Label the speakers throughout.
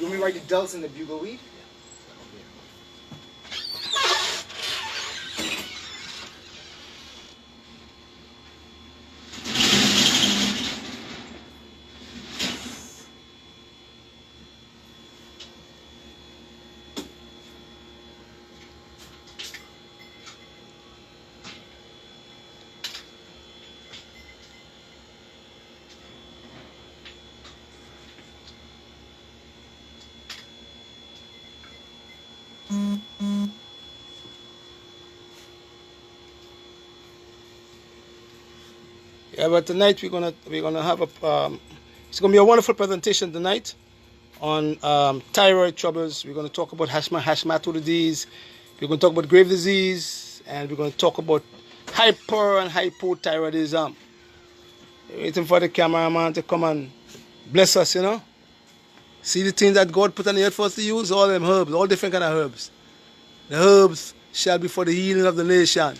Speaker 1: You want me to write the dulse and the bugleweed? Yeah, but tonight we're gonna have a it's gonna be a wonderful presentation tonight on thyroid troubles. We're gonna talk about Hashimoto disease. We're gonna talk about grave disease, and we're gonna talk about hyper and hypothyroidism. Waiting for the cameraman to come and bless us, you know. See the things that God put on the earth for us to use, all them herbs, all different kind of herbs. The herbs shall be for the healing of the nation.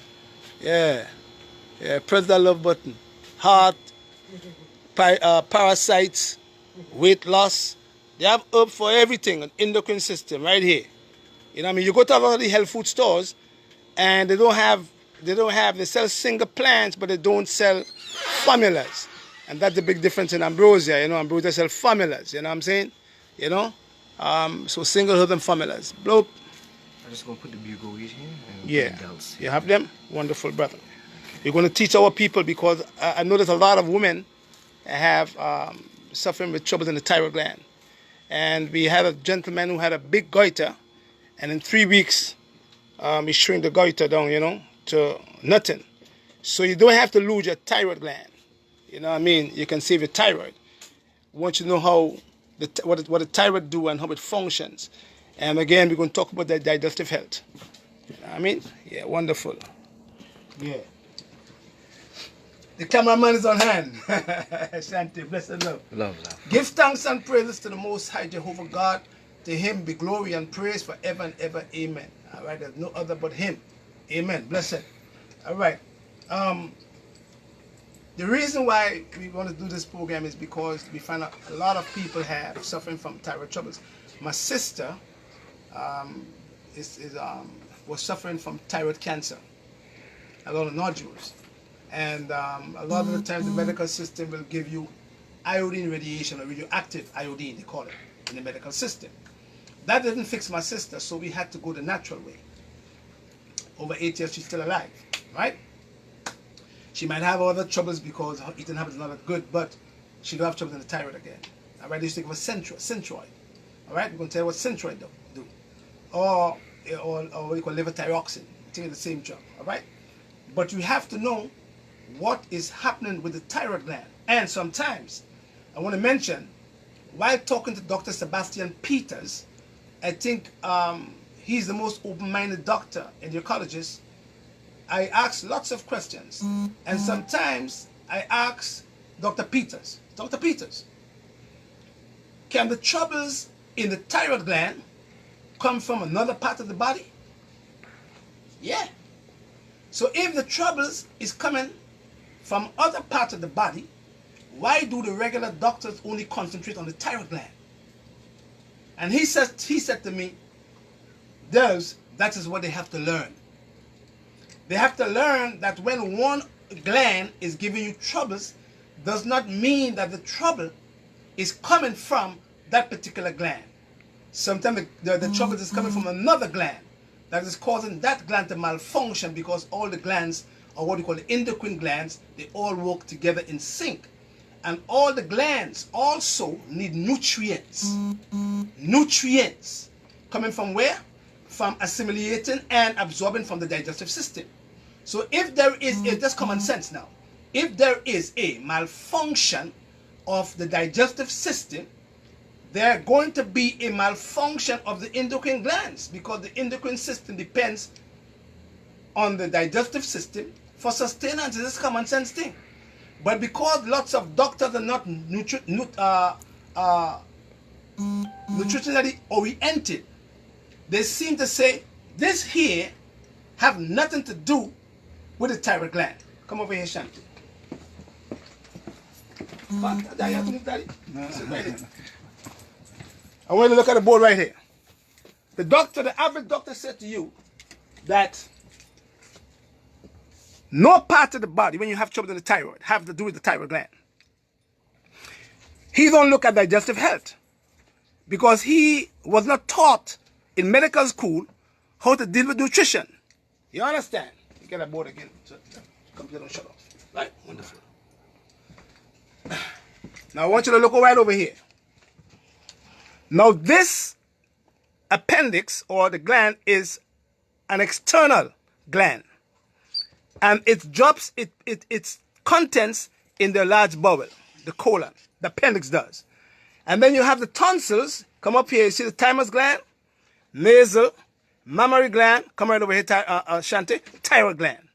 Speaker 1: Yeah. Yeah, press that love button. Heart, parasites, weight loss. They have herb for everything, an endocrine system right here. You know what I mean? You go to a lot of the health food stores and they sell single plants, but they don't sell formulas. And that's the big difference in ambrosia. You know, ambrosia sell formulas, you know what I'm saying? You know? So single herbs and formulas. Blow.
Speaker 2: I'm just going to put the bugleweed here and
Speaker 1: Yeah.
Speaker 2: the dulse.
Speaker 1: You have them? Wonderful, brother. We're going to teach our people because I know there's a lot of women have suffering with troubles in the thyroid gland. And we had a gentleman who had a big goiter, and in 3 weeks, he shrink the goiter down, you know, to nothing. So you don't have to lose your thyroid gland. You know what I mean? You can save your thyroid. Once you know how what the thyroid do and how it functions. And again, we're going to talk about the digestive health. You know what I mean? Yeah, wonderful. Yeah. The cameraman is on hand. Shanti, bless and love.
Speaker 2: Love.
Speaker 1: Give thanks and praises to the Most High Jehovah God. To Him be glory and praise forever and ever. Amen. All right, there's no other but Him. Amen. Blessed. All right. The reason why we want to do this program is because we find out a lot of people have suffering from thyroid troubles. My sister was suffering from thyroid cancer, a lot of nodules. And a lot of the time the medical system will give you iodine radiation or radioactive iodine, they call it, in the medical system. That didn't fix my sister, so we had to go the natural way. Over 8 years, she's still alive, right? She might have other troubles because her eating habits are not that good, but she don't have troubles in the thyroid again. All right, they used to give her Centroid. All right, we're going to tell you what Centroid do. Or what you call levothyroxine. Taking the same job, all right? But you have to know what is happening with the thyroid gland. And sometimes, I want to mention, while talking to Dr. Sebastian Peters, I think he's the most open-minded doctor and oncologist. I ask lots of questions. And sometimes I ask Dr. Peters, can the troubles in the thyroid gland come from another part of the body? Yeah. So if the troubles is coming from other parts of the body, why do the regular doctors only concentrate on the thyroid gland? And he said to me, that is what they have to learn. They have to learn that when one gland is giving you troubles, does not mean that the trouble is coming from that particular gland. Sometimes the trouble is coming from another gland that is causing that gland to malfunction, because all the glands, or what we call the endocrine glands, they all work together in sync. And all the glands also need nutrients. Nutrients coming from where? From assimilating and absorbing from the digestive system. So if there is, it's just common sense now, if there is a malfunction of the digestive system, there going to be a malfunction of the endocrine glands, because the endocrine system depends on the digestive system for sustenance. It's a common sense thing. But because lots of doctors are not nutritionally oriented, they seem to say this here have nothing to do with the thyroid gland. Come over here, Shanti. Daddy? No. I want you to look at the board right here. The average doctor said to you that no part of the body, when you have trouble in the thyroid, have to do with the thyroid gland. He don't look at digestive health because he was not taught in medical school how to deal with nutrition. You understand? You get that board again. So, computer don't shut off. Right? Wonderful. Now I want you to look right over here. Now this appendix or the gland is an external gland. And it drops its contents in the large bowel, the colon. The appendix does. And then you have the tonsils. Come up here. You see the thymus gland, nasal, mammary gland. Come right over here, Shanti. Thyroid gland.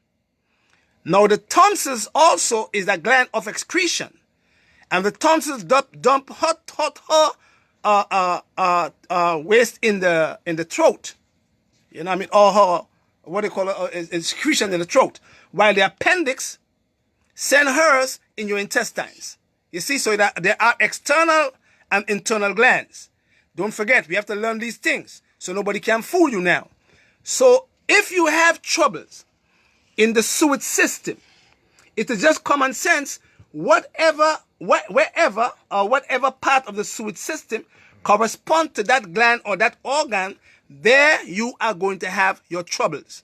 Speaker 1: Now the tonsils also is a gland of excretion. And the tonsils dump hot waste in the throat. You know what I mean? Or what they call it, excretion in the throat. While the appendix send hers in your intestines. You see, so that there are external and internal glands. Don't forget, we have to learn these things so nobody can fool you now. So if you have troubles in the sewage system, it is just common sense, wherever part of the sewage system correspond to that gland or that organ, there you are going to have your troubles.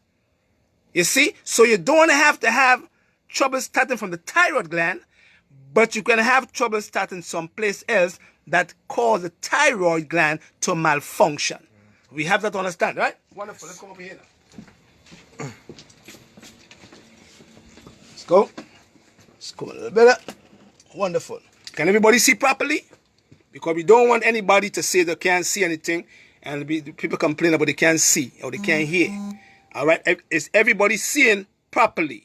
Speaker 1: You see, so you don't have to have trouble starting from the thyroid gland, but you can have trouble starting someplace else that cause the thyroid gland to malfunction. We have that to understand, right? Wonderful. Let's come over here now. Let's go. Let's go a little better. Wonderful. Can everybody see properly? Because we don't want anybody to say they can't see anything and people complain about they can't see or they can't hear. All right? Is everybody seeing properly?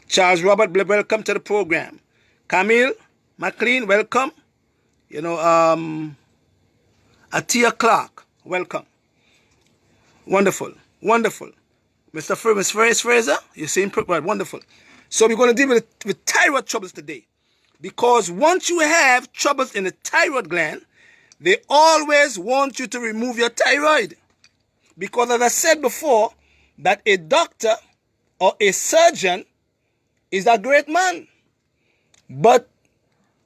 Speaker 1: Charles Robert, welcome to the program. Camille McLean, welcome. You know, Atia Clark, welcome. Wonderful, wonderful. Mr. Fraser, you seeing right, wonderful. So we're going to deal with thyroid troubles today. Because once you have troubles in the thyroid gland, they always want you to remove your thyroid. Because as I said before, that a doctor or a surgeon is a great man. But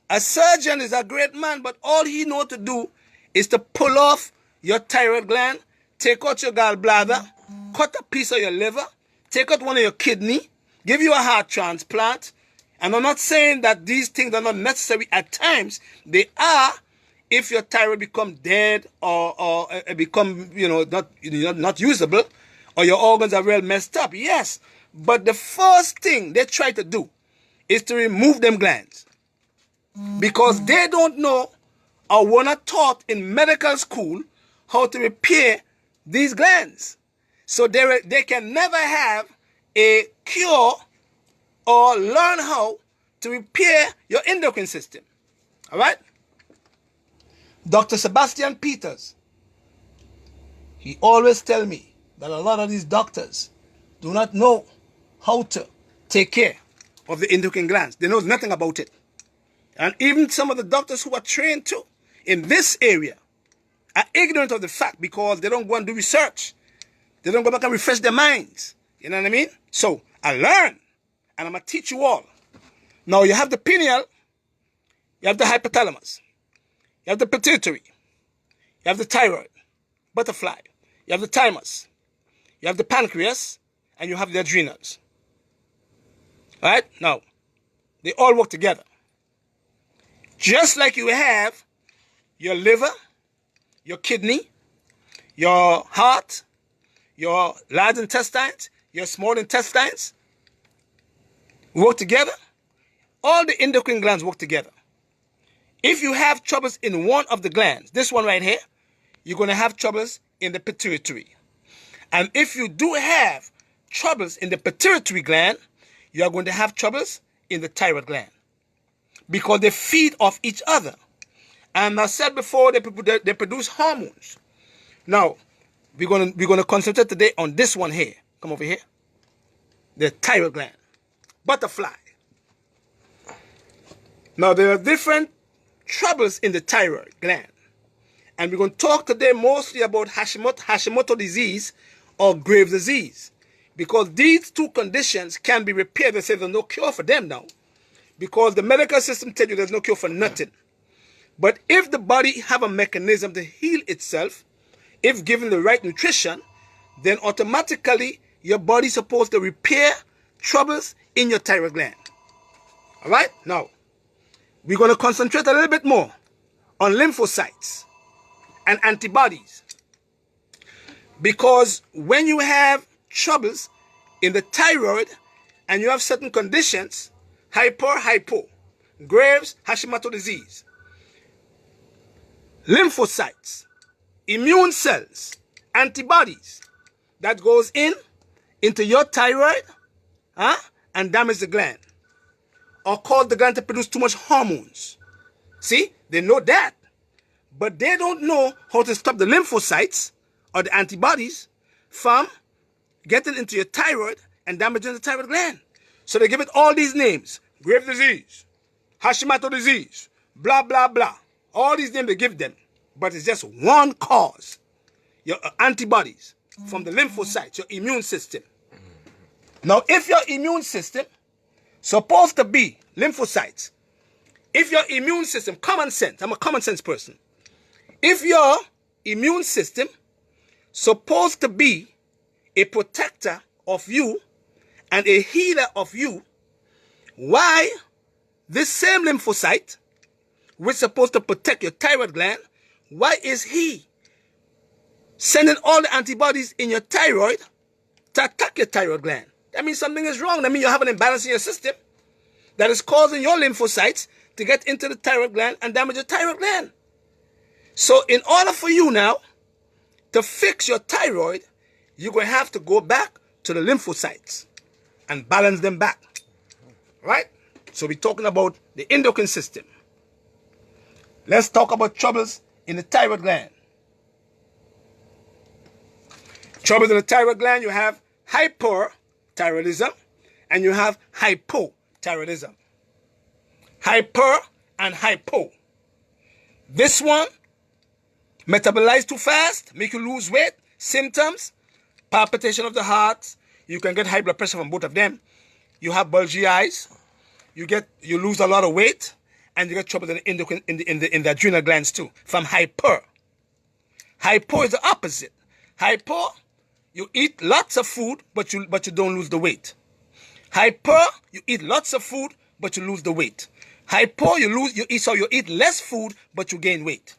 Speaker 1: a surgeon is a great man, but all he knows to do is to pull off your thyroid gland, take out your gallbladder, cut a piece of your liver, take out one of your kidney, give you a heart transplant. And I'm not saying that these things are not necessary at times. They are if your thyroid become dead or become, not usable, or your organs are real messed up. Yes, but the first thing they try to do is to remove them glands. Because they don't know or were not taught in medical school how to repair these glands. So they can never have a cure or learn how to repair your endocrine system. All right? Dr. Sebastian Peters, he always tell me that a lot of these doctors do not know how to take care of the endocrine glands. They know nothing about it. And even some of the doctors who are trained too in this area are ignorant of the fact because they don't go and do research. They don't go back and refresh their minds. You know what I mean? So I learn, and I'm going to teach you all. Now you have the pineal, you have the hypothalamus, you have the pituitary, you have the thyroid, butterfly, you have the thymus, you have the pancreas, and you have the adrenals. All right? Now, they all work together. Just like you have your liver, your kidney, your heart, your large intestines, your small intestines work together. All the endocrine glands work together. If you have troubles in one of the glands, this one right here, you're going to have troubles in the pituitary. And if you do have troubles in the pituitary gland, you are going to have troubles in the thyroid gland. Because they feed off each other. And I said before, they produce hormones. Now, we're going to concentrate today on this one here. Come over here. The thyroid gland. Butterfly. Now, there are different troubles in the thyroid gland. And we're going to talk today mostly about Hashimoto disease or Graves' disease. Because these two conditions can be repaired. They say there's no cure for them now. Because the medical system tells you there's no cure for nothing. But if the body have a mechanism to heal itself, if given the right nutrition, then automatically your body's supposed to repair troubles in your thyroid gland. All right? Now, we're going to concentrate a little bit more on lymphocytes and antibodies. Because when you have troubles in the thyroid and you have certain conditions, hypo, Graves, Hashimoto disease, lymphocytes, immune cells, antibodies that goes into your thyroid and damage the gland or cause the gland to produce too much hormones. See, they know that, but they don't know how to stop the lymphocytes or the antibodies from getting into your thyroid and damaging the thyroid gland. So they give it all these names: Graves' disease, Hashimoto disease, blah, blah, blah. All these names they give them, but it's just one cause: your antibodies from the lymphocytes, your immune system. Now, if your immune system supposed to be lymphocytes, if your immune system, common sense, I'm a common sense person. If your immune system supposed to be a protector of you and a healer of you, why this same lymphocyte, which is supposed to protect your thyroid gland, why is he sending all the antibodies in your thyroid to attack your thyroid gland? That means something is wrong. That means you have an imbalance in your system that is causing your lymphocytes to get into the thyroid gland and damage your thyroid gland. So in order for you now to fix your thyroid, you're going to have to go back to the lymphocytes and balance them back. Right? So we're talking about the endocrine system. Let's talk about troubles in the thyroid gland. Troubles in the thyroid gland, you have hyperthyroidism and you have hypothyroidism. Hyper and hypo. This one, metabolize too fast, make you lose weight, symptoms, palpitation of the heart. You can get high blood pressure from both of them. You have bulgy eyes. You lose a lot of weight, and you get trouble in the endocrine, in the adrenal glands too, from hyper. Hypo is the opposite. Hypo, you eat lots of food, but you don't lose the weight. Hyper, you eat lots of food, but you lose the weight. Hypo, you eat less food, but you gain weight.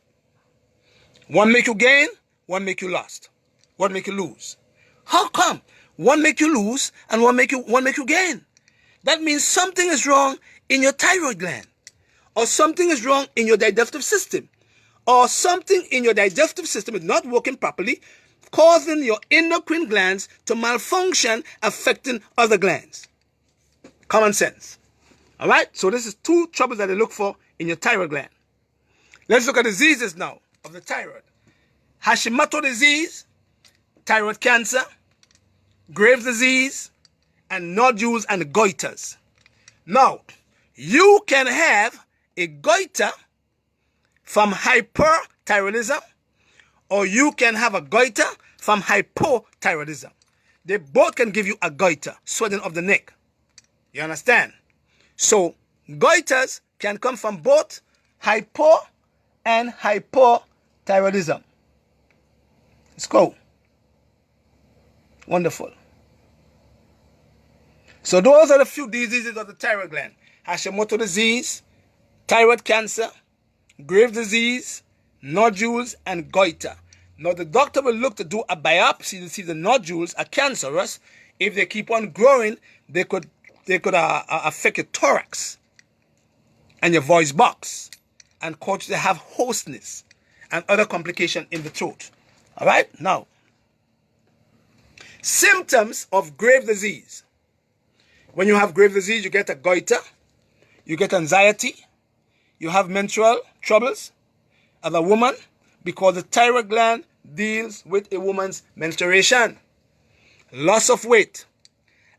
Speaker 1: One make you gain, one make you lost. One make you lose. How come? One make you lose and one make you gain. That means something is wrong in your thyroid gland, or something is wrong in your digestive system, or something in your digestive system is not working properly, causing your endocrine glands to malfunction, affecting other glands. Common sense. All right? So this is two troubles that they look for in your thyroid gland. Let's look at diseases now of the thyroid. Hashimoto disease, thyroid cancer, Graves' disease, and nodules and goiters. Now, you can have a goiter from hyperthyroidism, or you can have a goiter from hypothyroidism. They both can give you a goiter, swelling of the neck. You understand? So, goiters can come from both hypo and hypothyroidism. Let's go. Wonderful. So those are the few diseases of the thyroid gland. Hashimoto disease, thyroid cancer, Graves' disease, nodules, and goiter. Now the doctor will look to do a biopsy to see if the nodules are cancerous. If they keep on growing, they could affect your thorax and your voice box and cause you to have hoarseness and other complications in the throat. All right? Now, symptoms of Graves' disease. When you have Graves' disease, you get a goiter, you get anxiety, you have menstrual troubles as a woman, because the thyroid gland deals with a woman's menstruation, loss of weight.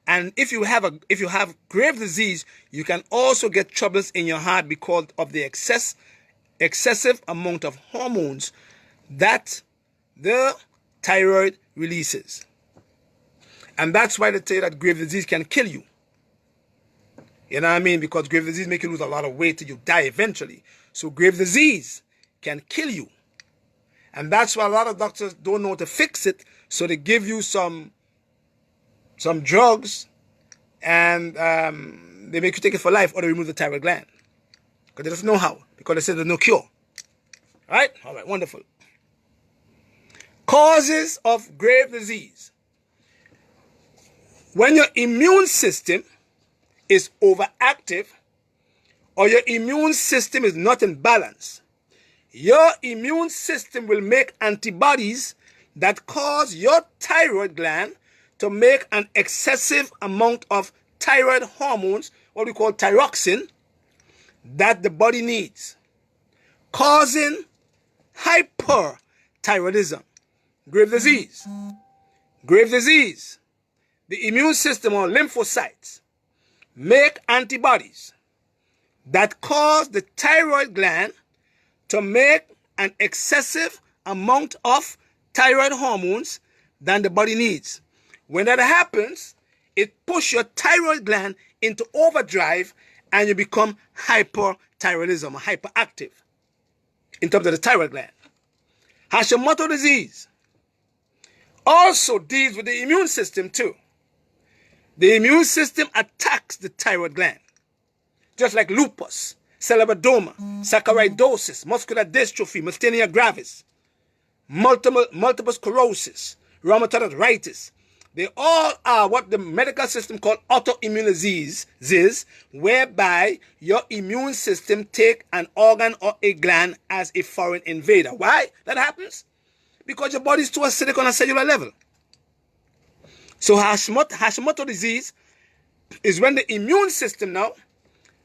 Speaker 1: And if you have Graves' disease, you can also get troubles in your heart because of the excessive amount of hormones that the thyroid releases. And that's why they say that grave disease can kill you. You know what I mean? Because grave disease make you lose a lot of weight till you die eventually. So grave disease can kill you. And that's why a lot of doctors don't know how to fix it. So they give you some drugs and they make you take it for life, or they remove the thyroid gland. Because they don't know how. Because they say there's no cure. Right? All right, wonderful. Causes of grave disease. When your immune system is overactive or your immune system is not in balance, your immune system will make antibodies that cause your thyroid gland to make an excessive amount of thyroid hormones, what we call thyroxine, that the body needs, causing hyperthyroidism, grave disease. Grave disease. The immune system or lymphocytes make antibodies that cause the thyroid gland to make an excessive amount of thyroid hormones than the body needs. When that happens, it pushes your thyroid gland into overdrive and you become hyperthyroidism or hyperactive in terms of the thyroid gland. Hashimoto disease also deals with the immune system too. The immune system attacks the thyroid gland, just like lupus, scleroderma, sarcoidosis, muscular dystrophy, myasthenia gravis, multiple sclerosis, rheumatoid arthritis. They all are what the medical system called autoimmune diseases, whereby your immune system take an organ or a gland as a foreign invader. Why that happens? Because your body is too acidic on a cellular level. So Hashimoto disease is when the immune system now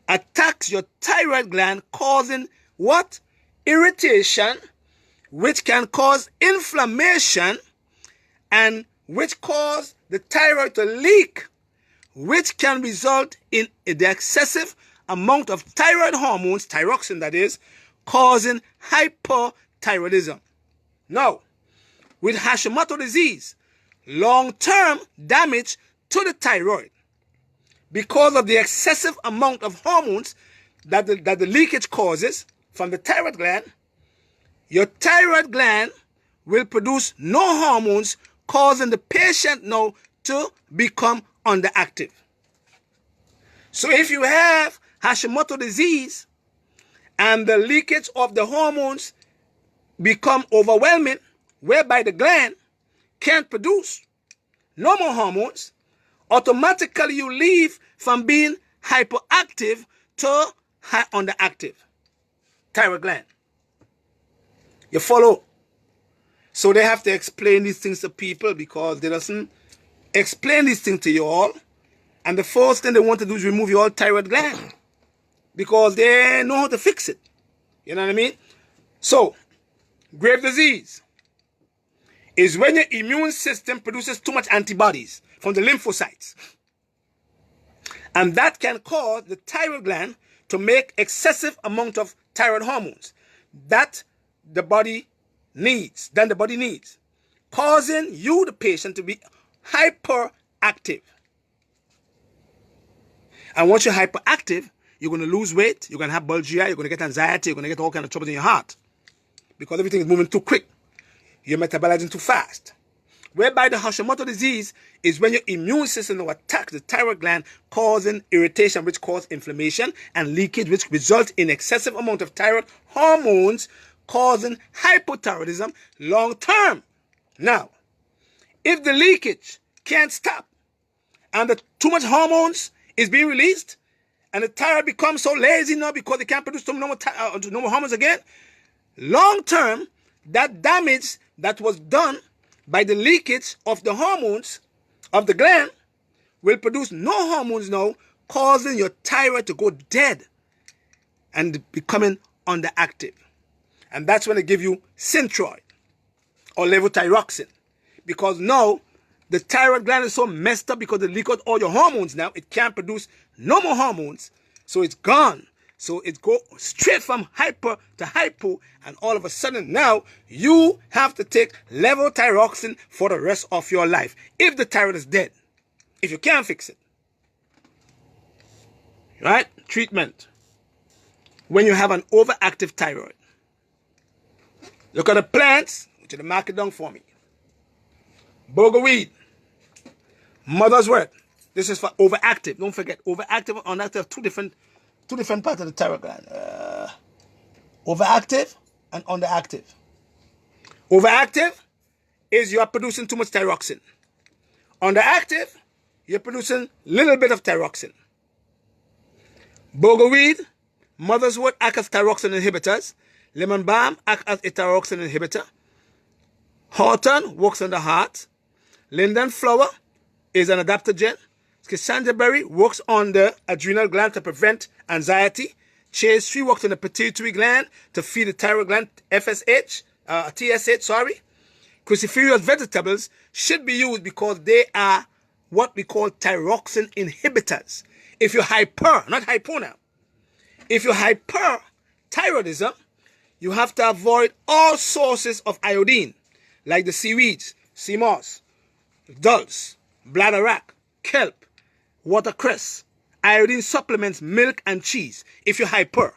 Speaker 1: attacks your thyroid gland, causing what? Irritation, which can cause inflammation, and which cause the thyroid to leak, which can result in the excessive amount of thyroid hormones, thyroxine that is, causing hypothyroidism. Now, with Hashimoto disease, long-term damage to the thyroid because of the excessive amount of hormones that the leakage causes from the thyroid gland, your thyroid gland will produce no hormones, causing the patient now to become underactive. So if you have Hashimoto disease and the leakage of the hormones become overwhelming, whereby the gland can't produce no more hormones, automatically you leave from being hyperactive to underactive thyroid gland. You follow? So they have to explain these things to people because they doesn't explain these things to you all. And the first thing they want to do is remove your thyroid gland because they know how to fix it. You know what I mean? So, grave disease is when your immune system produces too much antibodies from the lymphocytes. And that can cause the thyroid gland to make excessive amount of thyroid hormones that the body needs, causing you, the patient, to be hyperactive. And once you're hyperactive, you're going to lose weight, you're going to have bulgy eye, you're going to get anxiety, you're going to get all kinds of trouble in your heart because everything is moving too quick. You're metabolizing too fast. Whereby the Hashimoto disease is when your immune system will attack the thyroid gland, causing irritation, which causes inflammation, and leakage, which results in excessive amount of thyroid hormones, causing hypothyroidism long term. Now, if the leakage can't stop and the too much hormones is being released and the thyroid becomes so lazy now because it can't produce no more hormones again, long term, that damage that was done by the leakage of the hormones of the gland will produce no hormones now, causing your thyroid to go dead and becoming underactive. And that's when they give you Synthroid or levothyroxine. Because now the thyroid gland is so messed up because it leaked out all your hormones now. It can't produce no more hormones. So it's gone. So it go straight from hyper to hypo, and all of a sudden now you have to take levothyroxine for the rest of your life. If the thyroid is dead, if you can't fix it. Right? Treatment. When you have an overactive thyroid. Look at the plants, which are the mark it down for me. Bogleweed, mother's wort. This is for overactive. Don't forget, overactive and underactive, two different parts of the thyroid gland. Overactive and underactive. Overactive is you are producing too much thyroxine. Underactive, you're producing a little bit of thyroxine. Bogleweed, mother's wort act as thyroxine inhibitors. Lemon balm act as a thyroxine inhibitor. Hawthorn works on the heart. Linden flower is an adaptogen. Schisandra berry works on the adrenal gland to prevent anxiety. Chase tree works on the pituitary gland to feed the thyroid gland TSH. Cruciferous vegetables should be used because they are what we call thyroxine inhibitors. If you're hyper, not hypo now. If you're hyperthyroidism, you have to avoid all sources of iodine, like the seaweeds, sea moss, dulse, bladderwrack, kelp, watercress, iodine supplements, milk, and cheese. If you're hyper,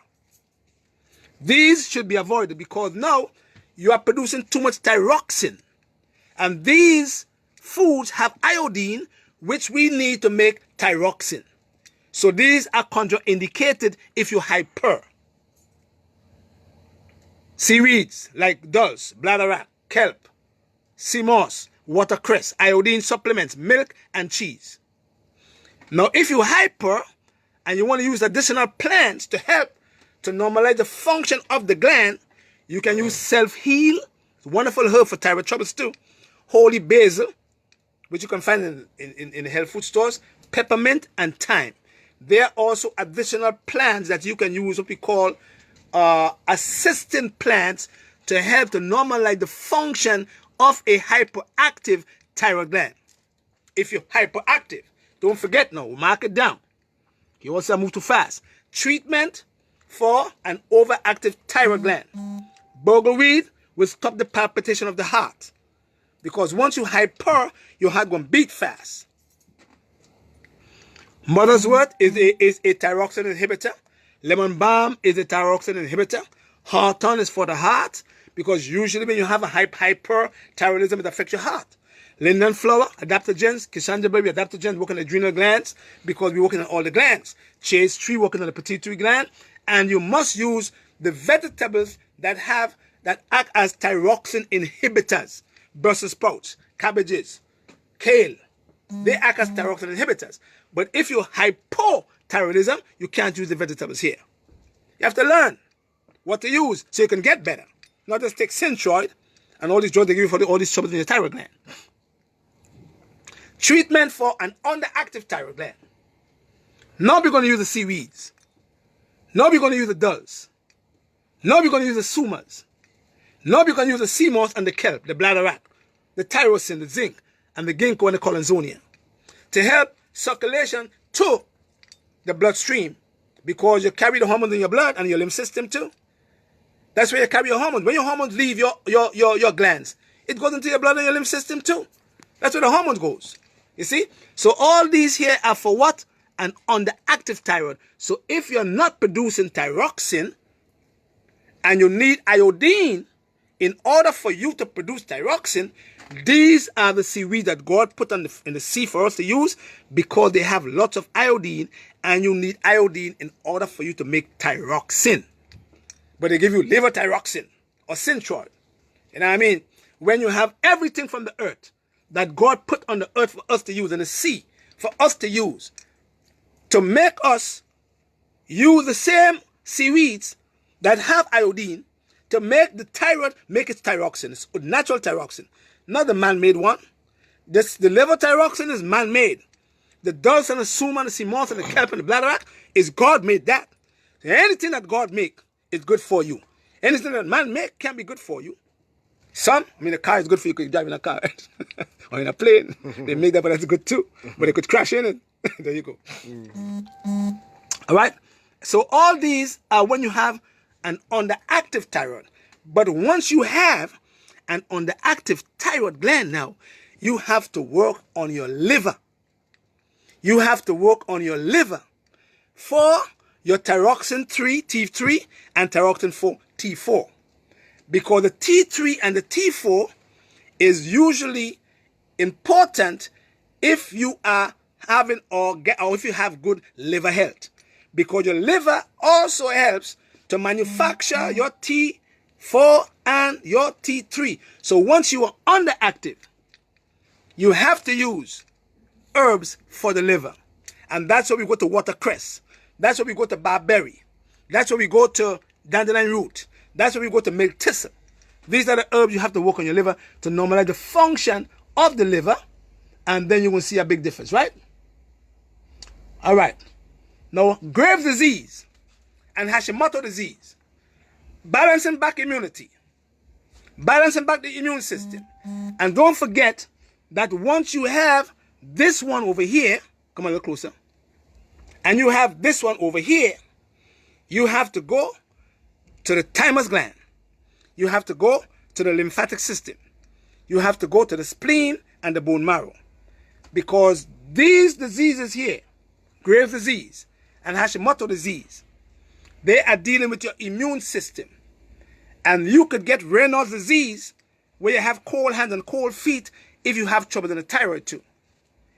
Speaker 1: these should be avoided because now you are producing too much thyroxine, and these foods have iodine, which we need to make thyroxine. So these are contraindicated if you're hyper. Seaweeds like dulse, bladderwrack, kelp, sea moss, watercress, iodine supplements, milk, and cheese. Now, if you're hyper and you want to use additional plants to help to normalize the function of the gland, you can use self-heal. It's a wonderful herb for thyroid troubles too. Holy basil, which you can find in the health food stores, peppermint, and thyme. There are also additional plants that you can use, what we call assistant plants, to help to normalize the function of a hyperactive thyroid gland. If you're hyperactive, don't forget now, mark it down. You also move too fast. Treatment for an overactive thyroid gland. Bogleweed will stop the palpitation of the heart. Because once you hyper, your heart going to beat fast. Mother's wort is a thyroxine inhibitor. Lemon balm is a thyroxine inhibitor. Hawthorn is for the heart, because usually when you have a hyperthyroidism, it affects your heart. Linden flower, adaptogens. Schisandra berry, adaptogens, working on the adrenal glands, because we're working on all the glands. Chase tree, working on the pituitary gland. And you must use the vegetables that act as thyroxine inhibitors. Brussels sprouts, cabbages, kale. They act as thyroxine inhibitors. But if you're hypothyroidism, you can't use the vegetables here. You have to learn what to use so you can get better. Not just take Synthroid and all these drugs they give you for all these troubles in your thyroid gland. Treatment for an underactive thyroid gland. Now we're going to use the seaweeds. Now we're going to use the dulse. Now we're going to use the sumas. Now we're going to use the sea moss and the kelp, the bladderwrack, the tyrosine, the zinc, and the ginkgo and the collinsonia to help circulation to the bloodstream, because you carry the hormones in your blood and your lymph system too. That's where you carry your hormones. When your hormones leave your glands, it goes into your blood and your lymph system too. That's where the hormones goes. You see? So all these here are for what? An underactive thyroid. So if you're not producing thyroxine and you need iodine in order for you to produce thyroxine, these are the seaweeds that God put in the sea for us to use, because they have lots of iodine, and you need iodine in order for you to make thyroxine. But they give you levothyroxine or Synthroid. You know what I mean? When you have everything from the earth that God put on the earth for us to use, in the sea for us to use, to make us use the same seaweeds that have iodine to make the thyroid make its thyroxine. It's natural thyroxine, not the man-made one. The levothyroxine is man-made. The dulse and the suma and the sea moss and the kelp and the bladderwrack is God made that. So anything that God make is good for you. Anything that man make can be good for you. A car is good for you because you drive in a car, right? Or in a plane. They make that, but that's good too. But it could crash in it. There you go. All right? So all these are when you have an underactive thyroid. But once you have an underactive thyroid gland now, you have to work on your liver. You have to work on your liver for your thyroxine 3, T3, and thyroxine 4, T4. Because the T3 and the T4 is usually important if you are having or if you have good liver health. Because your liver also helps to manufacture your T4 and your T3. So once you are underactive, you have to use herbs for the liver. And that's where we go to watercress. That's where we go to barberry. That's where we go to dandelion root. That's where we go to milk thistle. These are the herbs you have to work on your liver to normalize the function of the liver. And then you will see a big difference, right? All right. Now, Graves' disease and Hashimoto disease. Balancing back immunity. Balancing back the immune system. And don't forget that once you have this one over here, come a little closer, and you have this one over here, you have to go to the thymus gland. You have to go to the lymphatic system. You have to go to the spleen and the bone marrow. Because these diseases here, Graves' disease and Hashimoto disease, they are dealing with your immune system. And you could get Raynaud's disease where you have cold hands and cold feet if you have trouble in the thyroid too.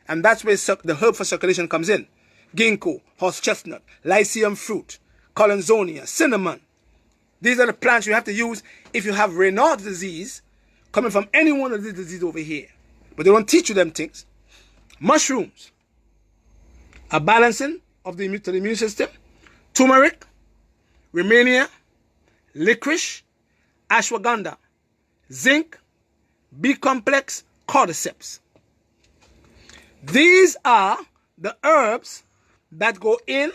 Speaker 1: And that's where the herb for circulation comes in. Ginkgo, horse chestnut, lycium fruit, collinsonia, cinnamon. These are the plants you have to use if you have Raynaud's disease coming from any one of these diseases over here. But they don't teach you them things. Mushrooms, a balancing of the immune system. Turmeric, Rehmannia, licorice, ashwagandha, zinc, B-complex, cordyceps. These are the herbs that go in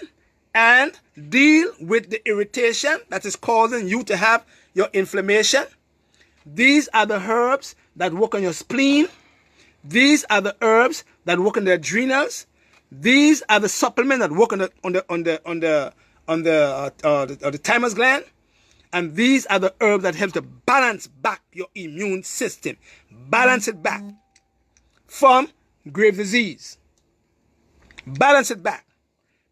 Speaker 1: and deal with the irritation that is causing you to have your inflammation. These are the herbs that work on your spleen. These are the herbs that work on the adrenals. These are the supplements that work on the thymus gland. And these are the herbs that help to balance back your immune system. Balance it back from Graves' disease. Balance it back.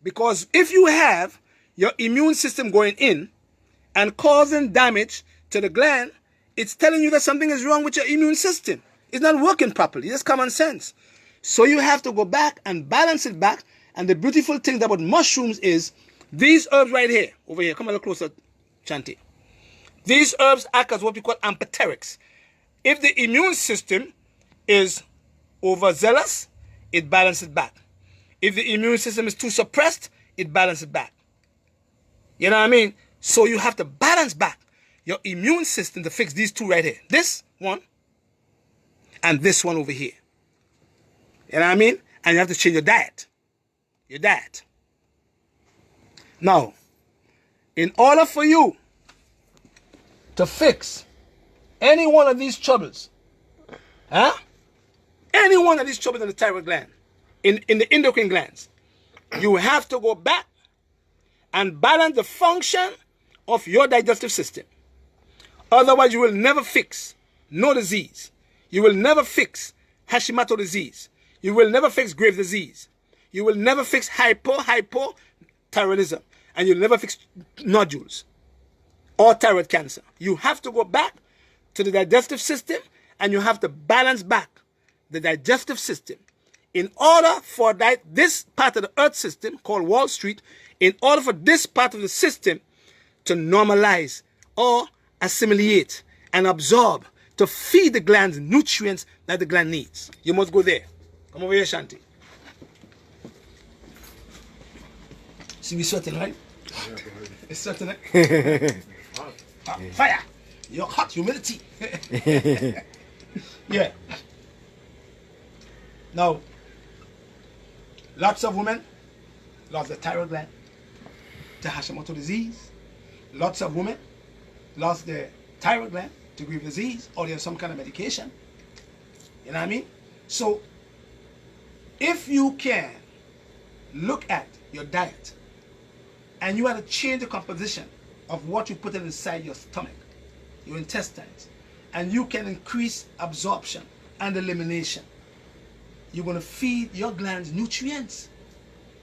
Speaker 1: Because if you have your immune system going in and causing damage to the gland, it's telling you that something is wrong with your immune system. It's not working properly. It's common sense. So you have to go back and balance it back. And the beautiful thing about mushrooms is these herbs right here, over here. Come a little closer, Chanti. These herbs act as what we call amphoterics. If the immune system is overzealous, it balances back. If the immune system is too suppressed, it balances back. You know what I mean? So you have to balance back your immune system to fix these two right here. This one and this one over here. You know what I mean? And you have to change your diet. Your diet. Now, in order for you to fix any one of these troubles, any one of these troubles in the thyroid gland, in the endocrine glands, you have to go back and balance the function of your digestive system. Otherwise, you will never fix no disease. You will never fix Hashimoto disease. You will never fix Graves' disease. You will never fix hypo-thyroidism. And you'll never fix nodules or thyroid cancer. You have to go back to the digestive system and you have to balance back the digestive system. In order for this part of the earth system called Wall Street, in order for this part of the system to normalize or assimilate and absorb to feed the glands nutrients that the gland needs, you must go there. Come over here, Shanti. See me sweating, right? It's sweating, right? Fire! You're hot, humidity. Yeah. Now, lots of women lost their thyroid gland to Hashimoto disease. Lots of women lost their thyroid gland to Graves' disease, or they have some kind of medication. You know what I mean? So, if you can look at your diet And you have to change the composition of what you put inside your stomach, your intestines. And you can increase absorption and elimination. You're going to feed your glands nutrients,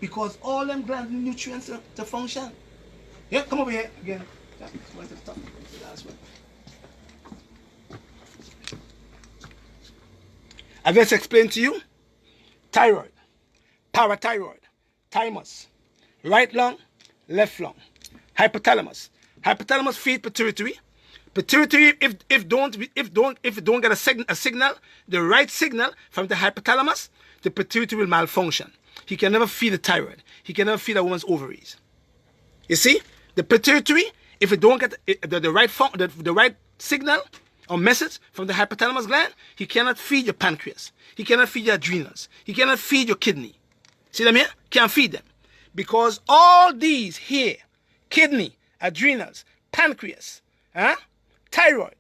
Speaker 1: because all them glands need nutrients to function. Yeah, come over here again. Yeah, to the top. Last one. I've just explained to you thyroid, parathyroid, thymus, right lung, left lung, hypothalamus. Hypothalamus feed pituitary. Pituitary, if it don't get a signal, the right signal from the hypothalamus, the pituitary will malfunction. He can never feed the thyroid. He can never feed a woman's ovaries. You see, the pituitary, if it don't get the right signal or message from the hypothalamus gland, he cannot feed your pancreas. He cannot feed your adrenals. He cannot feed your kidney. See them here? Can't feed them, because all these here, kidney, adrenals, pancreas, thyroid,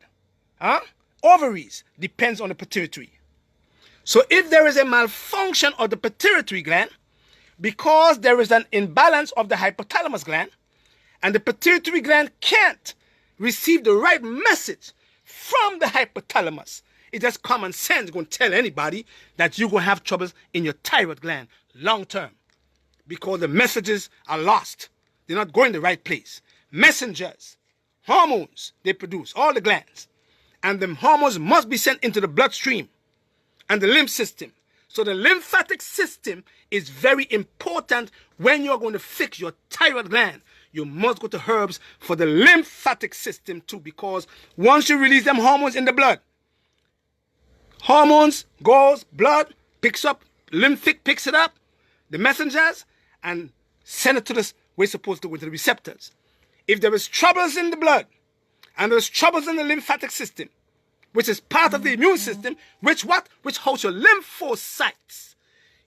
Speaker 1: ovaries, depends on the pituitary. So if there is a malfunction of the pituitary gland, because there is an imbalance of the hypothalamus gland, and the pituitary gland can't receive the right message from the hypothalamus, it's just common sense going to tell anybody that you're going to have troubles in your thyroid gland long term, because the messages are lost. They're not going the right place. Messengers, hormones they produce, all the glands, and the hormones must be sent into the bloodstream and the lymph system. So the lymphatic system is very important when you're going to fix your thyroid gland. You must go to herbs for the lymphatic system too, because once you release them hormones in the blood, hormones goes, blood picks up, lymphic picks it up, the messengers, and send it to the way it's supposed to go to the receptors. If there is troubles in the blood and there's troubles in the lymphatic system, which is part of the immune system, which holds your lymphocytes.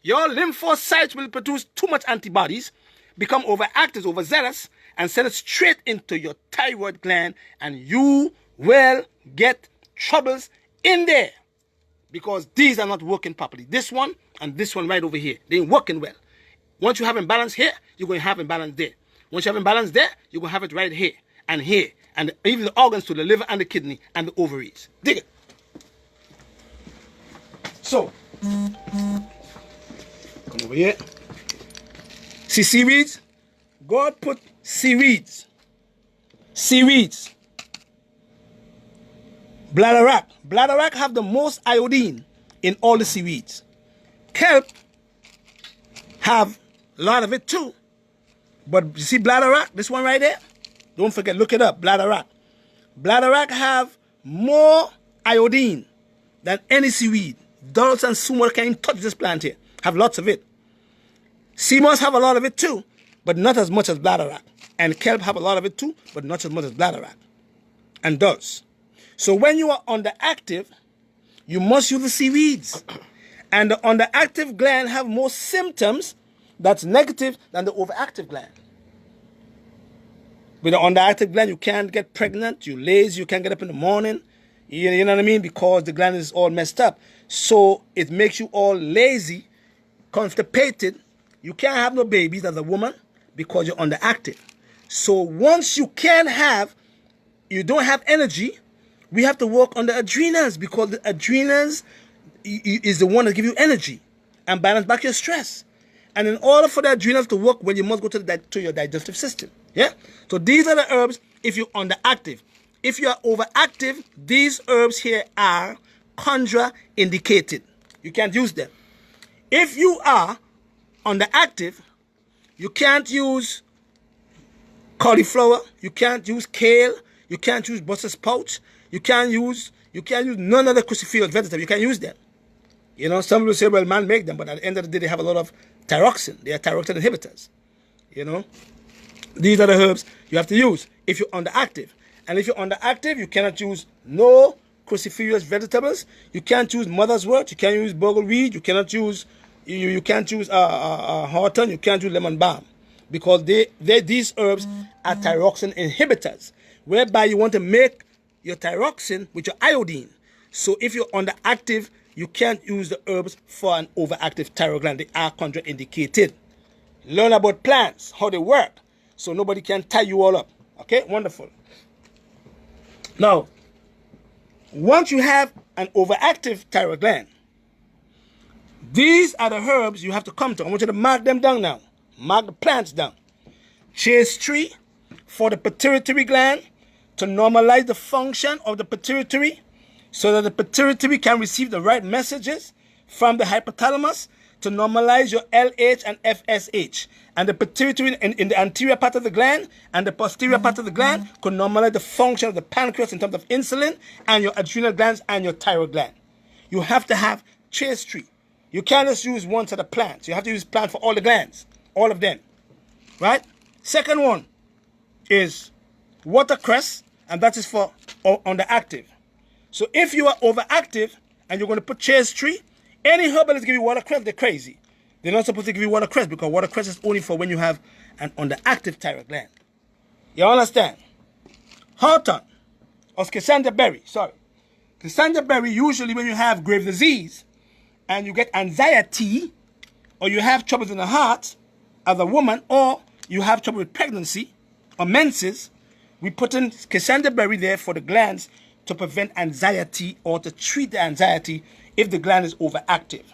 Speaker 1: Your lymphocytes will produce too much antibodies, become overactive, overzealous, and send it straight into your thyroid gland, and you will get troubles in there, because these are not working properly. This one and this one right over here, they ain't working well. Once you have imbalance here, you're going to have imbalance there. Once you have imbalance there, you're going to have it right here, and even the organs to the liver and the kidney and the ovaries. Dig it. So, come over here. See seaweeds? God put seaweeds. Seaweeds. Bladderwrack. Bladderwrack have the most iodine in all the seaweeds. Kelp have a lot of it too. But you see bladderwrack, this one right there? Don't forget, look it up, bladderwrack. Bladderwrack have more iodine than any seaweed. Dulse and sumac can't even touch this plant here. Have lots of it. Sea moss have a lot of it too, but not as much as bladderwrack. And kelp have a lot of it too, but not as much as bladderwrack. And dulse. So when you are underactive, you must use the seaweeds. And the underactive gland have more symptoms that's negative than the overactive gland. With the underactive gland, you can't get pregnant, you're lazy, you can't get up in the morning. You know what I mean? Because the gland is all messed up. So it makes you all lazy, constipated. You can't have no babies as a woman because you're underactive. So once you don't have energy, we have to work on the adrenals, because the adrenals is the one that gives you energy and balance back your stress. And in order for the adrenals to work well, you must go to your digestive system. Yeah? So these are the herbs if you're underactive. If you are overactive, these herbs here are contraindicated. You can't use them. If you are underactive, you can't use cauliflower, you can't use kale, you can't use Brussels sprouts, you can't use none of the cruciferous vegetables. You can't use them. You know, some people say, well, man make them, but at the end of the day, they have a lot of thyroxine. They are thyroxine inhibitors. You know, these are the herbs you have to use if you're underactive. And if you're underactive, you cannot use no cruciferous vegetables. You can't use mother's wort. You can't use bogleweed. You cannot use horton. You can't use lemon balm, because these herbs are thyroxine inhibitors, whereby you want to make your thyroxine with your iodine. So if you're underactive, you can't use the herbs for an overactive thyroid gland. They are contraindicated. Learn about plants, how they work. so nobody can tie you all up. Okay, wonderful. Now, once you have an overactive thyroid gland, these are the herbs you have to come to. I want you to mark them down now. Mark the plants down. Chase tree for the pituitary gland to normalize the function of the pituitary so that the pituitary can receive the right messages from the hypothalamus to normalize your LH and FSH. And the pituitary in the anterior part of the gland and the posterior part of the gland could normalize the function of the pancreas in terms of insulin and your adrenal glands and your thyroid gland. You have to have chase tree. You can't just use one set of plants. You have to use plant for all the glands, all of them. Right? Second one is watercress, and that is for underactive. So if you are overactive and you're going to put chase tree, any herbalist give you watercress, they're crazy. They're not supposed to give you watercress because watercress is only for when you have an underactive thyroid gland. You understand? Hawthorn or Schisanda berry, sorry. Schisanda berry, usually when you have grave disease and you get anxiety or you have troubles in the heart as a woman or you have trouble with pregnancy or menses, we put in Schisanda berry there for the glands to prevent anxiety or to treat the anxiety if the gland is overactive.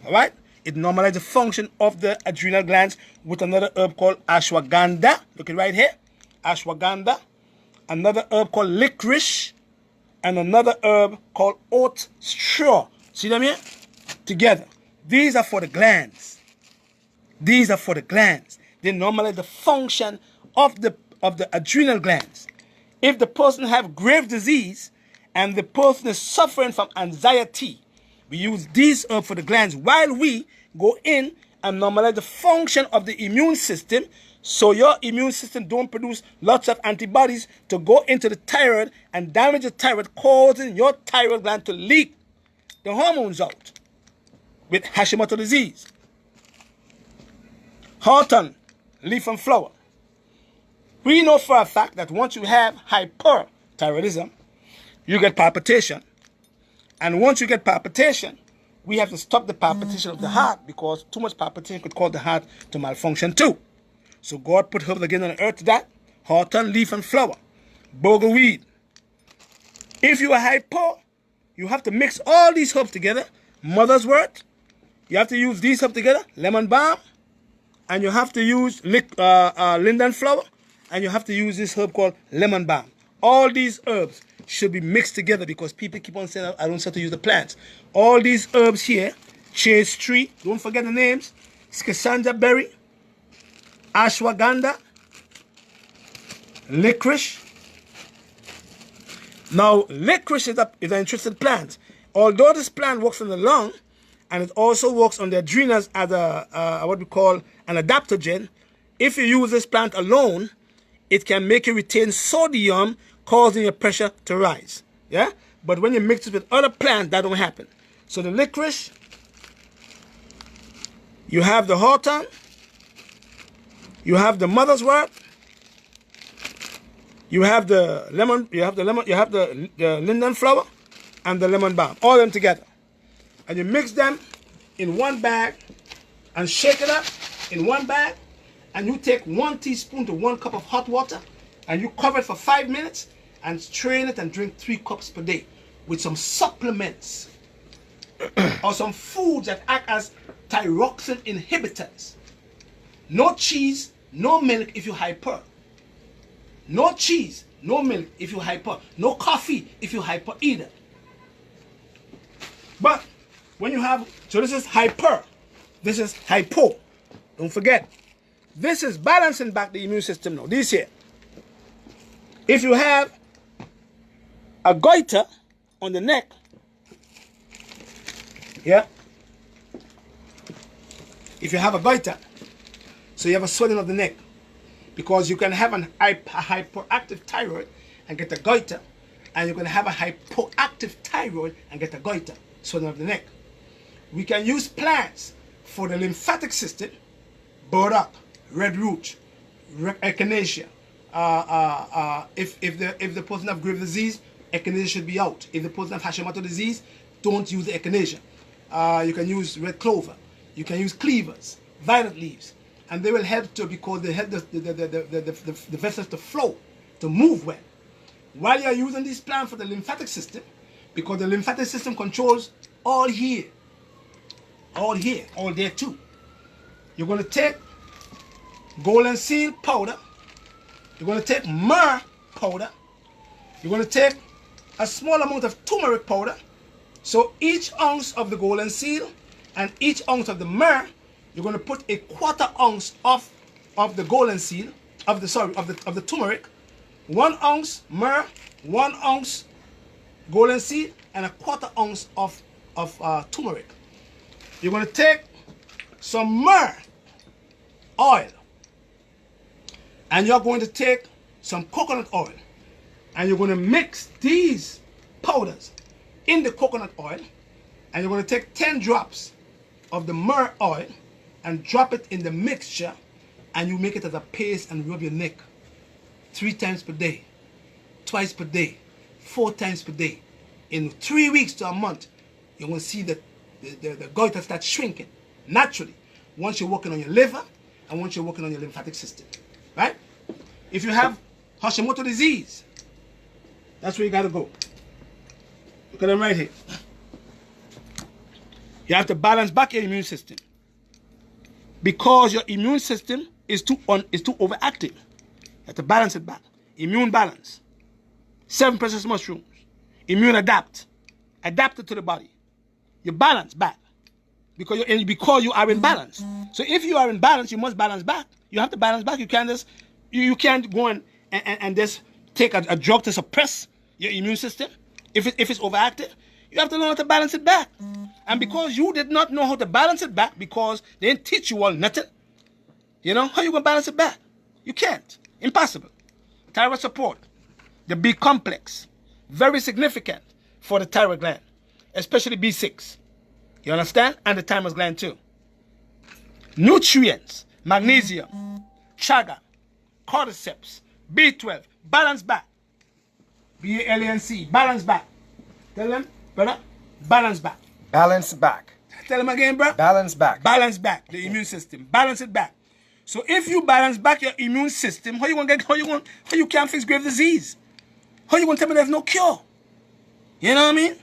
Speaker 1: All right? It normalizes the function of the adrenal glands with another herb called ashwagandha. Look at right here. Ashwagandha. Another herb called licorice. And another herb called oat straw. See them here? Together. These are for the glands. These are for the glands. They normalize the function of the adrenal glands. If the person have grave disease and the person is suffering from anxiety, we use these herbs for the glands while we go in and normalize the function of the immune system so your immune system don't produce lots of antibodies to go into the thyroid and damage the thyroid, causing your thyroid gland to leak the hormones out with Hashimoto disease. Hawthorn, leaf and flower. We know for a fact that once you have hyperthyroidism, you get palpitation. And once you get palpitation, we have to stop the palpitation of the heart because too much palpitation could cause the heart to malfunction too. So God put herbs again on the earth to that. Hawthorn, leaf and flower. Bogleweed. If you are hypo, you have to mix all these herbs together. Mother's wort. You have to use these herbs together. Lemon balm. And you have to use linden flower. And you have to use this herb called lemon balm. All these herbs should be mixed together because people keep on saying, I don't have to use the plants. All these herbs here, chase tree, don't forget the names, Schisanda berry, ashwagandha, licorice. Now, licorice is an interesting plant. Although this plant works on the lung, and it also works on the adrenals as what we call an adaptogen, if you use this plant alone, it can make you retain sodium, causing your pressure to rise. Yeah? But when you mix it with other plants, that don't happen. So the licorice, you have the hawthorn, you have the mother's wort, you have the linden flower, and the lemon balm, all of them together. And you mix them in one bag and shake it up in one bag, and you take 1 teaspoon to 1 cup of hot water, and you cover it for 5 minutes, and strain it and drink 3 cups per day with some supplements or some foods that act as thyroxine inhibitors. No cheese, no milk if you hyper. No cheese, no milk if you hyper. No coffee if you hyper either. But when you have, so this is hyper, this is hypo. Don't forget, this is balancing back the immune system now. This here. If you have a goiter on the neck, yeah, if you have a goiter, so you have a swelling of the neck, because you can have a hyperactive thyroid and get a goiter, and you can have a hypoactive thyroid and get a goiter, swelling of the neck. We can use plants for the lymphatic system, burdock, red root, echinacea. If the person have grave disease, echinacea should be out. If the person have Hashimoto disease, don't use the echinacea. You can use red clover. You can use cleavers, violet leaves. and they will help to, because they help the vessels to flow, to move well. While you're using these plants for the lymphatic system, because the lymphatic system controls all here, all there too. You're going to take golden seal powder. You're going to take myrrh powder. You're going to take a small amount of turmeric powder. So each ounce of the golden seal and each ounce of the myrrh, you're going to put a 1/4 ounce of the golden seal, of the turmeric, 1 ounce myrrh, 1 ounce golden seal, and a 1/4 ounce of turmeric. You're going to take some myrrh oil, and you're going to take some coconut oil, and you're going to mix these powders in the coconut oil, and you're going to take 10 drops of the myrrh oil and drop it in the mixture, and you make it as a paste and rub your neck 3 times per day, twice per day, 4 times per day. In 3 weeks to a month, you're going to see that the goiter start shrinking naturally once you're working on your liver and once you're working on your lymphatic system, right? If you have Hashimoto disease, that's where you got to go. Look at them right here. You have to balance back your immune system, because your immune system is too overactive. You have to balance it back. Immune balance. 7 precious mushrooms. Immune adapted to the body. You balance back because you are in balance. So if you are in balance, you must balance back. You have to balance back. You can't just you can't go and just take a drug to suppress your immune system if it's overactive. You have to learn how to balance it back. And because you did not know how to balance it back, because they didn't teach you all nothing, you know, how you gonna balance it back? You can't. Impossible. Thyroid support, the B complex, very significant for the thyroid gland, especially B6. You understand? And the thymus gland too. Nutrients, magnesium, chaga, cordyceps, B12, balance back. BALANC, balance back. Tell them, brother, balance back.
Speaker 2: Balance back.
Speaker 1: Tell them again, bro.
Speaker 2: Balance back.
Speaker 1: Balance back the immune system. Balance it back. So if you balance back your immune system, how you can't fix grave disease? How you gonna tell me there's no cure? You know what I mean?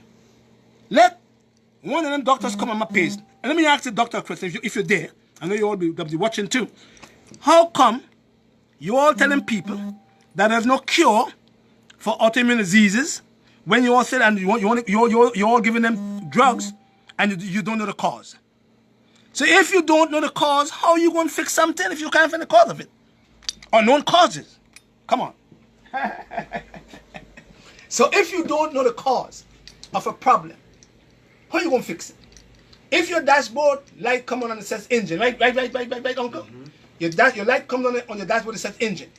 Speaker 1: Let one of them doctors come on my page. And let me ask the doctor a question, if you're there. I know you all be watching too. How come you all telling people that there's no cure for autoimmune diseases when you all said and you're all giving them drugs and you don't know the cause? So if you don't know the cause, how are you going to fix something if you can't find the cause of it? Unknown causes. Come on. So if you don't know the cause of a problem, how are you going to fix it? If your dashboard light comes on and it says engine, right, uncle? Mm-hmm. Your light comes on your dashboard, it says engine.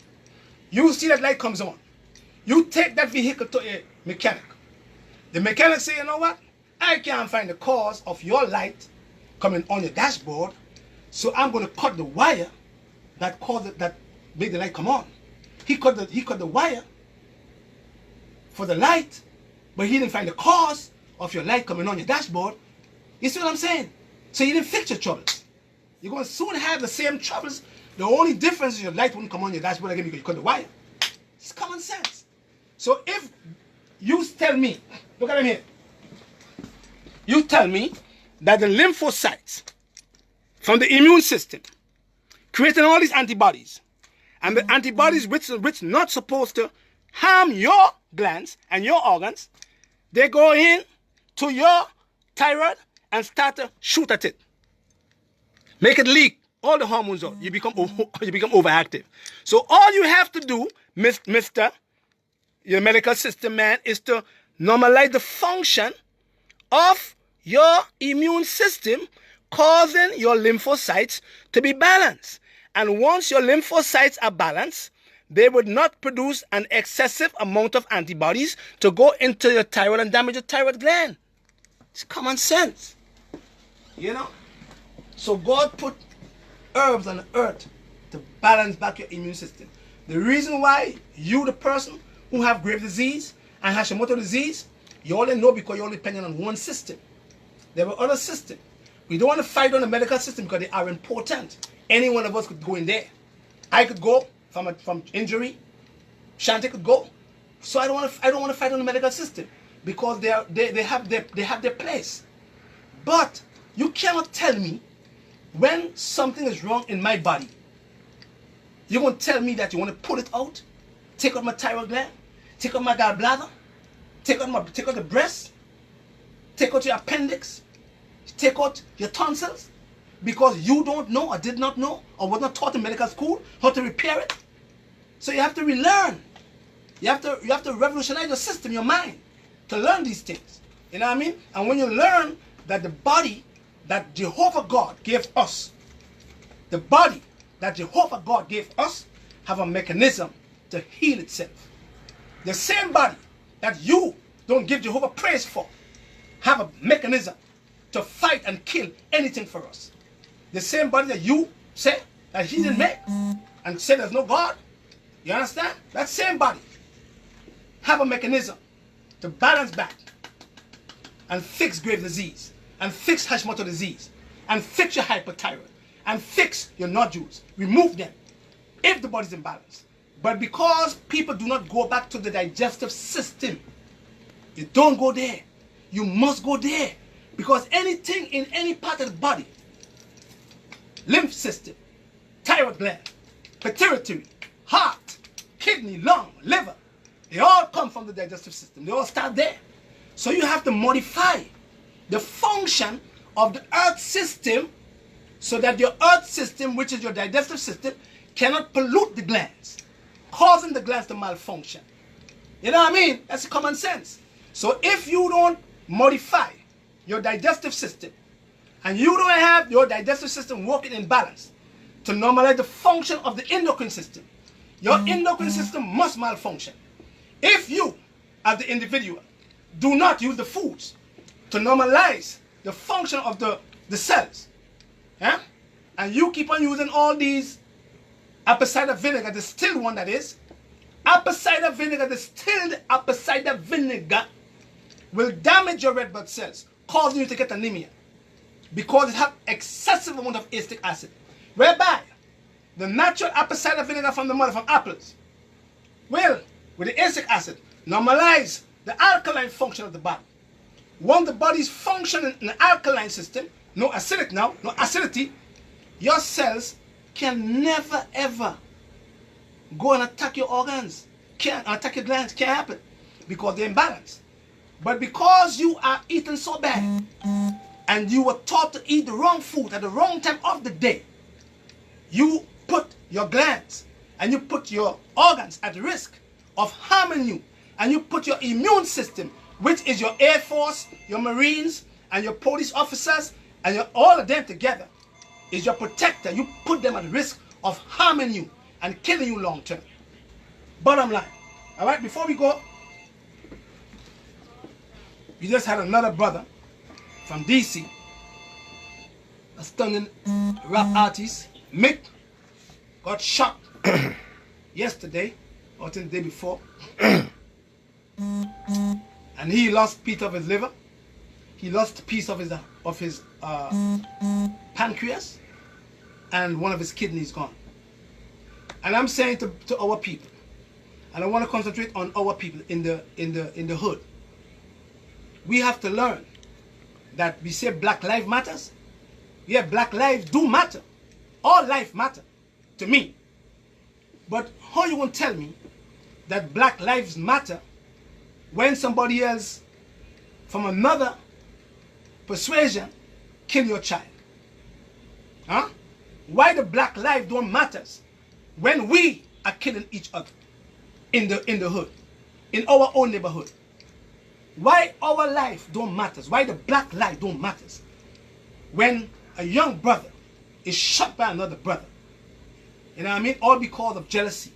Speaker 1: You see that light comes on. You take that vehicle to a mechanic. The mechanic say, you know what? I can't find the cause of your light coming on your dashboard, so I'm going to cut the wire that made the light come on. He cut the wire for the light, but he didn't find the cause of your light coming on your dashboard. You see what I'm saying? So you didn't fix your troubles. You're going to soon have the same troubles. The only difference is your light wouldn't come on your dashboard again because you cut the wire. It's common sense. So if you tell me, look at him here. You tell me that the lymphocytes from the immune system creating all these antibodies, and the antibodies which not supposed to harm your glands and your organs, they go in to your thyroid and start to shoot at it. Make it leak all the hormones out. You become overactive. So all you have to do, Mr. Your medical system man, is to normalize the function of your immune system, causing your lymphocytes to be balanced. And once your lymphocytes are balanced, they would not produce an excessive amount of antibodies to go into your thyroid and damage your thyroid gland. It's common sense. You know? So God put herbs on the earth to balance back your immune system. The reason why you, the person who have grave disease and Hashimoto disease, you only know because you're only depending on one system. There were other systems. We don't want to fight on the medical system because they are important. Any one of us could go in there. I could go from injury. Shanti could go. So I don't want to fight on the medical system because they have their place. But you cannot tell me when something is wrong in my body. You're going to tell me that you want to pull it out, take out my thyroid gland, take out my gallbladder, take out the breast, take out your appendix, take out your tonsils, because you don't know or did not know or was not taught in medical school how to repair it. So you have to relearn. You have to revolutionize your system, your mind, to learn these things. You know what I mean? And when you learn that the body that Jehovah God gave us, the body that Jehovah God gave us, have a mechanism to heal itself. The same body that you don't give Jehovah praise for, have a mechanism to fight and kill anything for us. The same body that you say that he didn't make and say there's no God, you understand? That same body have a mechanism to balance back and fix grave disease, and fix Hashimoto disease, and fix your hypothyroid, and fix your nodules, remove them if the body's imbalanced. But because people do not go back to the digestive system, you don't go there. You must go there, because anything in any part of the body, lymph system, thyroid gland, pituitary, heart, kidney, lung, liver, they all come from the digestive system. They all start there. So you have to modify the function of the earth system so that your earth system, which is your digestive system, cannot pollute the glands, causing the glands to malfunction. You know what I mean? That's common sense. So if you don't modify your digestive system, and you don't have your digestive system working in balance to normalize the function of the endocrine system, your endocrine system must malfunction. If you, as the individual, do not use the foods to normalize the function of the cells, yeah? And you keep on using all these apple cider vinegar, the distilled one that is, apple cider vinegar, distilled apple cider vinegar will damage your red blood cells, causing you to get anemia, because it has excessive amount of acetic acid, whereby the natural apple cider vinegar from the mother, from apples, will, with the acetic acid, normalize the alkaline function of the body. Once the body is functioning in the alkaline system, no acidic now, no acidity, your cells can never ever go and attack your organs, can't attack your glands, can't happen, because they're imbalanced. But because you are eating so bad, and you were taught to eat the wrong food at the wrong time of the day, you put your glands and you put your organs at risk of harming you, and you put your immune system, which is your Air Force, your Marines, and your police officers, and all of them together, is your protector. You put them at risk of harming you and killing you long term. Bottom line. All right, before we go, we just had another brother from DC, a stunning rap artist, Mick, got shot yesterday, or the day before, and he lost a piece of his liver, he lost a piece of his pancreas, and one of his kidneys gone. And I'm saying to our people, and I want to concentrate on our people in the hood, we have to learn that we say Black Lives Matters. Yeah, Black lives do matter. All life matter to me. But how you gonna tell me that Black Lives Matter when somebody else from another persuasion kill your child? Huh? Why the Black life don't matter when we are killing each other in the hood, in our own neighborhood? Why our life don't matter? Why the Black life don't matter when a young brother is shot by another brother? You know what I mean? All because of jealousy.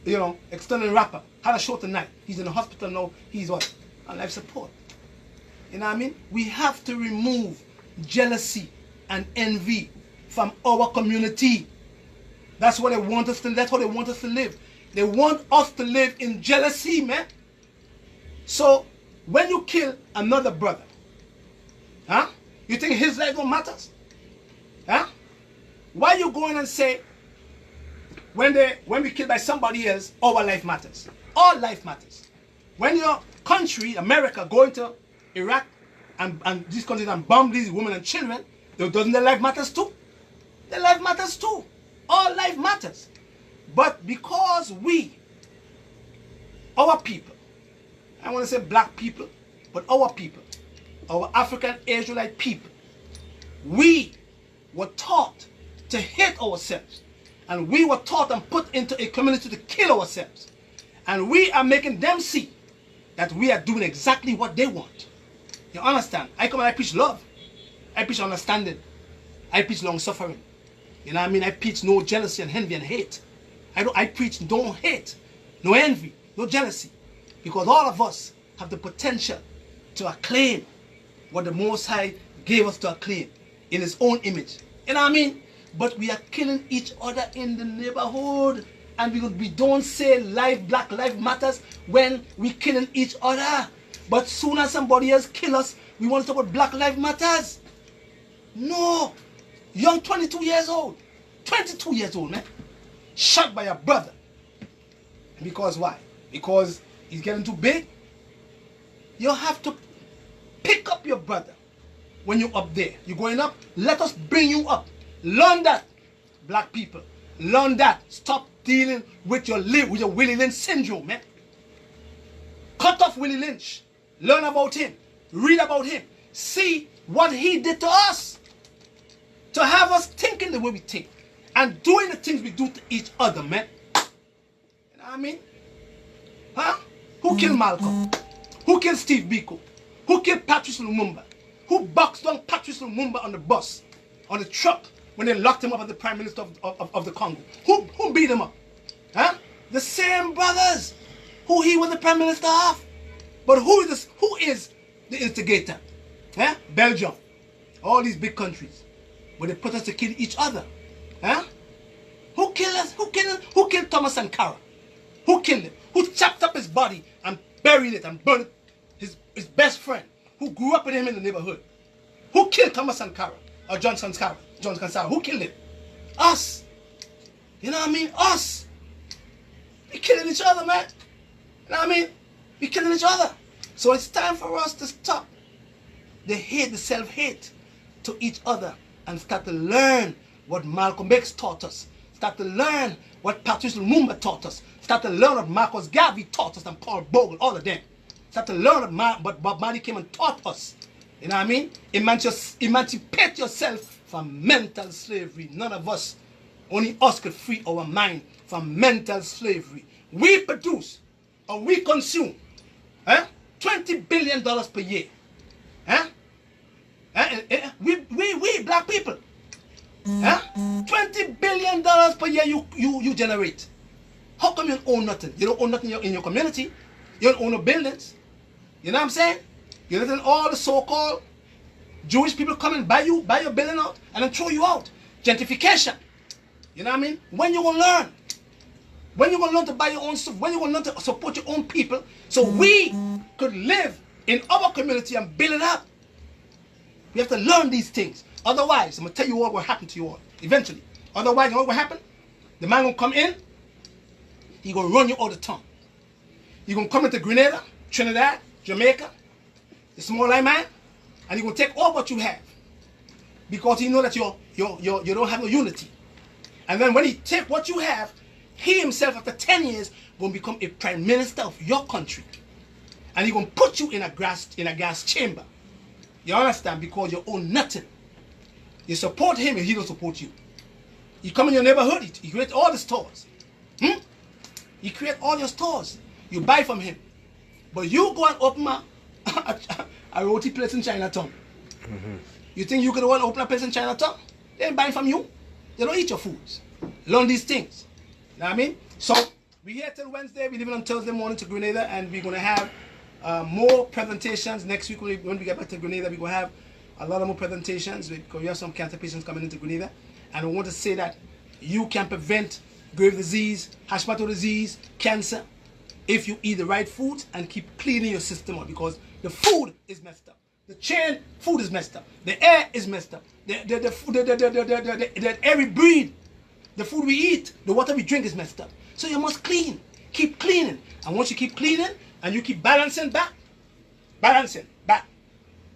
Speaker 1: You know, external rapper had a show tonight. He's in the hospital now. He's what? On life support. You know what I mean? We have to remove jealousy and envy from our community. That's what they want us to. That's how they want us to live. They want us to live in jealousy, man. So when you kill another brother, huh? You think his life don't matter? Huh? Why you going and say when we killed by somebody else, our life matters? All life matters. When your country, America, go into Iraq and these countries and bomb these women and children, doesn't their life matters too? Their life matters too. All life matters. But because we, our people, I want to say black people, but our people, our African Israelite people, we were taught to hate ourselves. And we were taught and put into a community to kill ourselves. And we are making them see that we are doing exactly what they want. You understand? I come and I preach love. I preach understanding. I preach long suffering. You know what I mean? I preach no jealousy and envy and hate. I preach no hate, no envy, no jealousy. Because all of us have the potential to acclaim what the Most High gave us to acclaim in His own image. You know what I mean? But we are killing each other in the neighborhood. And we don't say Black life matters when we killing each other. But soon as somebody else kill us, we want to talk about Black life matters. No. Young 22 years old. 22 years old, man. Shot by a brother. Because why? Because he's getting too big. You have to pick up your brother when you're up there. You're going up, let us bring you up. Learn that, black people. Learn that. Stop dealing with your Willie Lynch syndrome, man. Cut off Willie Lynch. Learn about him. Read about him. See what he did to us. To have us thinking the way we think. And doing the things we do to each other, man. You know what I mean? Huh? Who killed Malcolm? Who killed Steve Biko? Who killed Patrice Lumumba? Who boxed down Patrice Lumumba on the bus, on the truck, when they locked him up as the Prime Minister of the Congo? Who beat him up? Huh? The same brothers who he was the Prime Minister of. But who is the instigator? Huh? Belgium. All these big countries. Where they put us to kill each other. Huh? Who killed us? Who killed Thomas Sankara? Who killed him? Who chopped up his body and buried it and burned it? His best friend, who grew up with him in the neighborhood. Who killed Thomas Sankara? Or John Sankara? Who killed him? Us. You know what I mean? Us. We killing each other, man. You know what I mean? We killing each other. So it's time for us to stop the hate, the self-hate to each other and start to learn what Malcolm X taught us. Start to learn what Patrice Lumumba taught us. Start to learn what Marcus Garvey taught us and Paul Bogle, all of them. Start to learn what Bob Marley came and taught us. You know what I mean? Emancipate yourself from mental slavery. None of us, only us could free our mind from mental slavery. We produce or we consume $20 billion per year. We black people. $20 billion per year you generate. How come you don't own nothing? You don't own nothing in your community. You don't own no buildings. You know what I'm saying? You're letting all the so-called Jewish people come and buy your building out and then throw you out. Gentrification. You know what I mean? When you gonna learn? When you gonna learn to buy your own stuff? When you gonna learn to support your own people so we could live in our community and build it up? We have to learn these things. Otherwise, I'm gonna tell you what will happen to you all eventually. Otherwise, you know what will happen? The man gonna come in, he gonna run you all the time. He gonna come into Grenada, Trinidad, Jamaica, the small line man, and he gonna take all what you have. Because he know that you don't have no unity. And then when he take what you have, he himself after 10 years gonna become a prime minister of your country. And he gonna put you in a gas chamber. You understand? Because you own nothing. You support him and he don't support you. You come in your neighborhood, he create all the stores. He create all your stores. You buy from him. But you go and open a roti place in Chinatown. You think you could want to open a place in Chinatown? They ain't buying from you. They don't eat your foods. Learn these things. You know what I mean? So, we're here till Wednesday. We're leaving on Thursday morning to Grenada, and we're going to have more presentations. Next week, when we get back to Grenada, we're going to have a lot of more presentations because we have some cancer patients coming into Grenada. And I want to say that you can prevent grave disease, Hashimoto disease, cancer, if you eat the right foods and keep cleaning your system up, because the food is messed up. The chain food is messed up. The air is messed up. The air we breathe, the food we eat, the water we drink is messed up. So you must clean. Keep cleaning. And once you keep cleaning and you keep balancing back,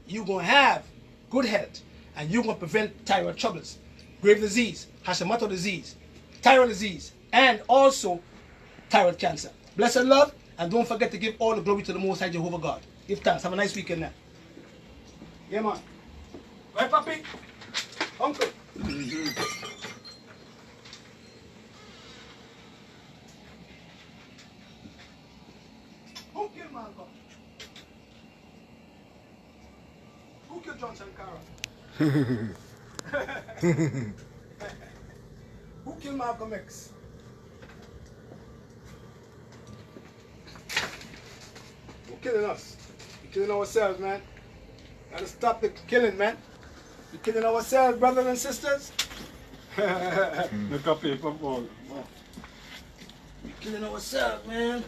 Speaker 1: you're going to have good health. And you're going to prevent thyroid troubles, grave disease, Hashimoto disease, thyroid disease, and also thyroid cancer. Blessed love, and don't forget to give all the glory to the Most High Jehovah God. Give thanks. Have a nice weekend now. Yeah, man. Right, papi? Uncle. Who killed Malcolm? Who killed John Sankara? Who killed Malcolm X? We're killing us. We're killing ourselves, man. Gotta stop the killing, man. We're killing ourselves, brothers and sisters.
Speaker 3: Look up here, football.
Speaker 1: We're killing ourselves, man.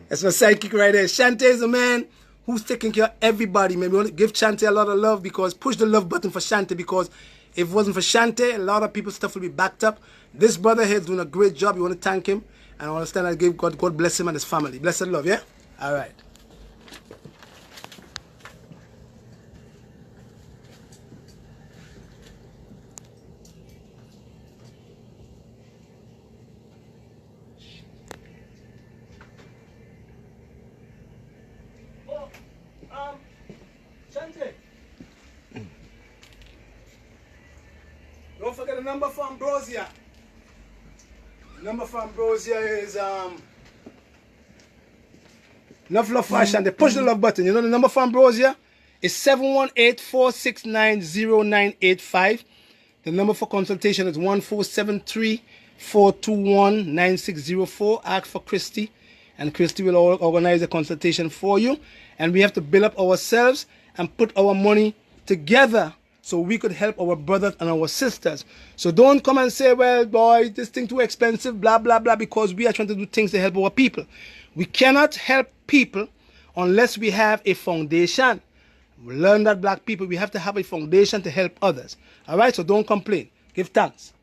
Speaker 1: That's my sidekick right there. Shante is a man who's taking care of everybody, man. We want to give Shante a lot of love, because push the love button for Shante, because if it wasn't for Shante, a lot of people's stuff will be backed up. This brother here is doing a great job. You want to thank him, and I understand I give God bless him and his family. Blessed love, yeah? All right. Shante. Don't forget the number for Ambrosia. The number for Ambrosia is enough love for Shante. Push the love button. You know the number for Ambrosia is 718-469-0985. The number for consultation is 1473-421-9604. Ask for Christy, and Christy will organize a consultation for you. And we have to build up ourselves and put our money together so we could help our brothers and our sisters. So don't come and say, well, boy, this thing too expensive, blah, blah, blah, because we are trying to do things to help our people. We cannot help people unless we have a foundation. We learn that black people, we have to have a foundation to help others. All right, so don't complain. Give thanks.